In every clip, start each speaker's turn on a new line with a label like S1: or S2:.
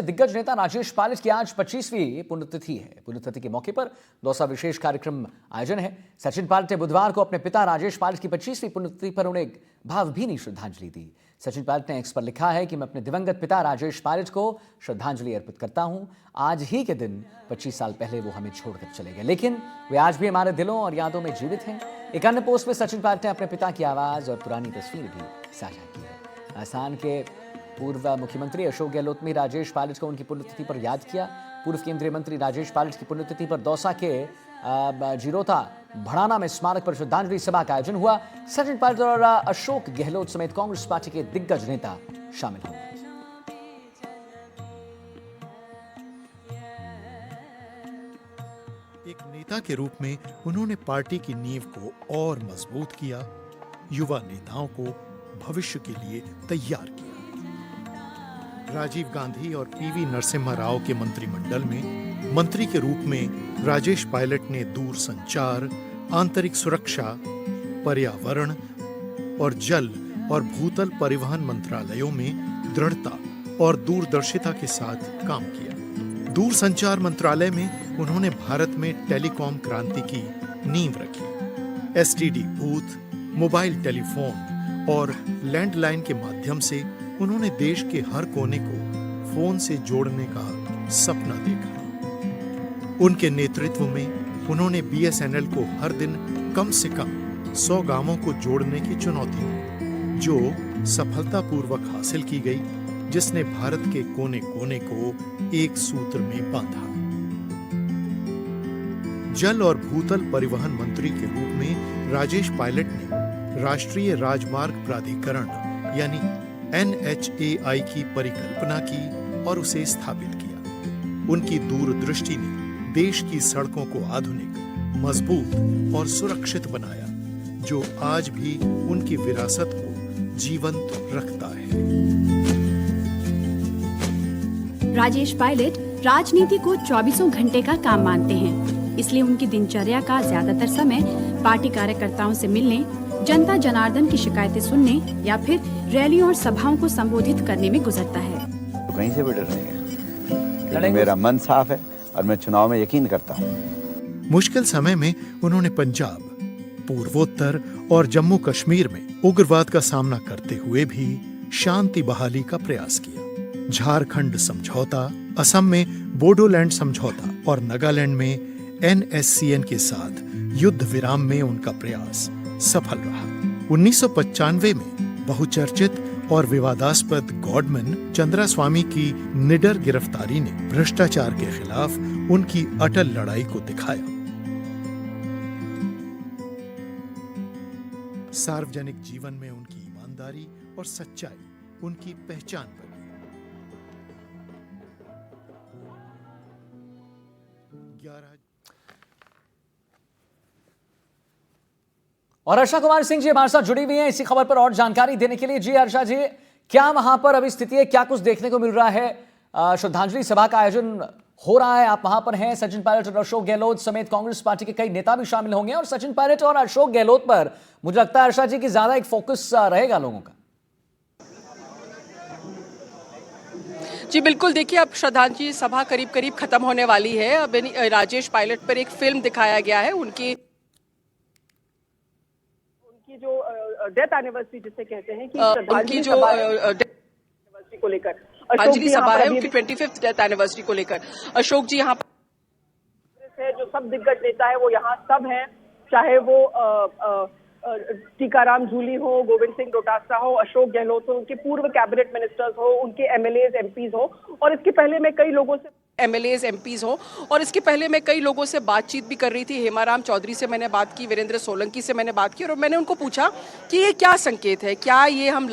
S1: दिग्गज नेता राजेश पायलट की आज 25वीं पुण्यतिथि है। पुण्यतिथि के मौके पर दौसा विशेष कार्यक्रम आयोजन है। सचिन पायलट ने बुधवार को अपने पिता राजेश पायलट की 25वीं पुण्यतिथि पर उन्हें एक भावभीनी श्रद्धांजलि दी। सचिन पायलट ने एक्स पर लिखा है कि मैं अपने दिवंगत पिता राजेश पायलट को श्रद्धांजलि अर्पित करता हूं। आज ही के दिन 25 साल पहले वो हमें छोड़कर चले गए, लेकिन वे आज भी हमारे दिलों और यादों में जीवित हैं। एक अन्य पोस्ट में सचिन पायलट ने अपने पिता की आवाज और पुरानी तस्वीर भी साझा की है। राजस्थान के पूर्व मुख्यमंत्री अशोक गहलोत ने राजेश पायलट को उनकी पुण्यतिथि पर याद किया। पूर्व केंद्रीय मंत्री राजेश पायलट की पुण्यतिथि पर दौसा के जिरोता भड़ाना में स्मारक पर श्रद्धांजलि सभा का आयोजन हुआ। सचिन पायलट और अशोक गहलोत समेत कांग्रेस पार्टी के दिग्गज नेता शामिल होंगे।
S2: एक नेता के रूप में उन्होंने पार्टी की नींव को और मजबूत किया, युवा नेताओं को भविष्य के लिए तैयार किया। राजीव गांधी और पीवी नरसिम्हा राव के मंत्रिमंडल में मंत्री के रूप में राजेश पायलट ने दूरसंचार, आंतरिक सुरक्षा, पर्यावरण और जल और भूतल परिवहन मंत्रालयों में दृढ़ता और दूरदर्शिता के साथ काम किया। दूरसंचार मंत्रालय में उन्होंने भारत में टेलीकॉम क्रांति की नींव रखी। एसटीडी बूथ, मोबाइल टेलीफोन और लैंडलाइन के माध्यम से उन्होंने देश के हर कोने को फोन से जोड़ने का सपना देखा। उनके नेतृत्व में उन्होंने बीएसएनएल को हर दिन कम से कम 100 गांवों को जोड़ने की चुनौती दी, जो सफलतापूर्वक हासिल की गई, जिसने भारत के कोने कोने को एक सूत्र में बांधा। जल और भूतल परिवहन मंत्री के रूप में राजेश पायलट ने राष्ट्रीय राजमार्ग प्राधिकरण यानी NHAI की परिकल्पना की और उसे स्थापित किया। उनकी दूरदृष्टि ने देश की सड़कों को आधुनिक, मजबूत और सुरक्षित बनाया, जो आज भी उनकी विरासत को जीवंत रखता है।
S3: राजेश पायलट राजनीति को 24 घंटे का काम मानते हैं, इसलिए उनकी दिनचर्या का ज्यादातर समय पार्टी कार्यकर्ताओं से मिलने, जनता जनार्दन की शिकायतें सुनने या फिर रैलियों और सभाओं को संबोधित करने में गुजरता है।
S4: तो कहीं से भी डर नहीं है। मेरा मन साफ है और मैं चुनाव में यकीन करता हूँ।
S2: मुश्किल समय में उन्होंने पंजाब, पूर्वोत्तर और जम्मू कश्मीर में उग्रवाद का सामना करते हुए भी शांति बहाली का प्रयास किया। झारखंड समझौता, असम में बोडोलैंड समझौता और नागालैंड में NSCN के साथ युद्ध विराम में उनका प्रयास सफल रहा। 1995 में बहुचर्चित और विवादास्पद गॉडमैन चंद्रास्वामी की निडर गिरफ्तारी ने भ्रष्टाचार के खिलाफ उनकी अटल लड़ाई को दिखाया। सार्वजनिक जीवन में उनकी ईमानदारी और सच्चाई उनकी पहचान बनी।
S1: और हर्षा कुमार सिंह जी हमारे साथ जुड़ी हुई हैं इसी खबर पर और जानकारी देने के लिए। जी हर्षा जी, क्या वहां पर अभी स्थिति है, क्या कुछ देखने को मिल रहा है? श्रद्धांजलि सभा का आयोजन हो रहा है, आप वहां पर हैं। सचिन पायलट और अशोक गहलोत समेत कांग्रेस पार्टी के कई नेता भी शामिल होंगे और सचिन पायलट और अशोक गहलोत पर मुझे लगता है हर्षा जी की ज्यादा एक फोकस रहेगा लोगों का।
S5: जी बिल्कुल, देखिए अब श्रद्धांजलि सभा करीब करीब खत्म होने वाली है। अब राजेश पायलट पर एक फिल्म दिखाया गया है, उनकी
S6: जो डेथ एनिवर्सरी जिसे कहते हैं कि
S5: उनकी जो
S6: एनिवर्सरी को लेकर
S5: श्रद्धांजलि सभा है, उनकी 25th डेथ एनिवर्सरी को लेकर अशोक जी यहाँ पर
S6: है। जो सब दिग्गज नेता है वो यहाँ सब हैं, चाहे वो टीकाराम जूली हो, गोविंद सिंह डोटासरा हो, अशोक गहलोत हो, उनके पूर्व कैबिनेट मिनिस्टर्स हो, उनके MLAs MPs हो, और इसके पहले मैं कई लोगों से
S5: MLAs MPs हो, और इसके पहले मैं कई लोगों से बातचीत भी कर रही थी। हेमाराम चौधरी से मैंने बात की, वीरेंद्र सोलंकी से मैंने बात की, और मैंने उनको पूछा कि ये क्या संकेत है, क्या ये हम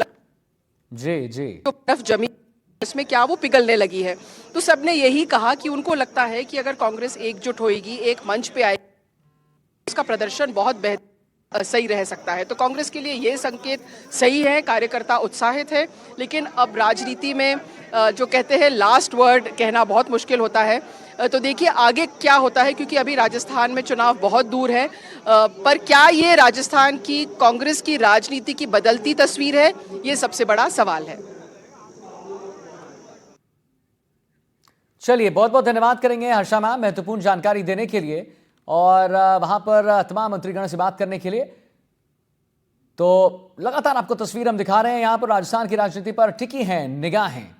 S1: जी
S5: बर्फ जमी इसमें क्या वो पिघलने लगी है? तो सबने यही कहा कि उनको लगता है कि अगर कांग्रेस एकजुट होएगी, एक मंच पे आएगी, उसका प्रदर्शन बहुत बेहतर सही रह सकता है। तो कांग्रेस के लिए ये संकेत सही है, कार्यकर्ता उत्साहित है, लेकिन अब राजनीति में जो कहते हैं लास्ट वर्ड कहना बहुत मुश्किल होता है। तो देखिए आगे क्या होता है, क्योंकि अभी राजस्थान में चुनाव बहुत दूर है, पर क्या ये राजस्थान की कांग्रेस की राजनीति की बदलती तस्वीर है, ये सबसे बड़ा सवाल है।
S1: चलिए, बहुत बहुत धन्यवाद करेंगे हर्षा मैम महत्वपूर्ण जानकारी देने के लिए और वहां पर तमाम मंत्रीगण से बात करने के लिए। तो लगातार आपको तस्वीर हम दिखा रहे हैं, यहां पर राजस्थान की राजनीति पर टिकी हैं निगाहें।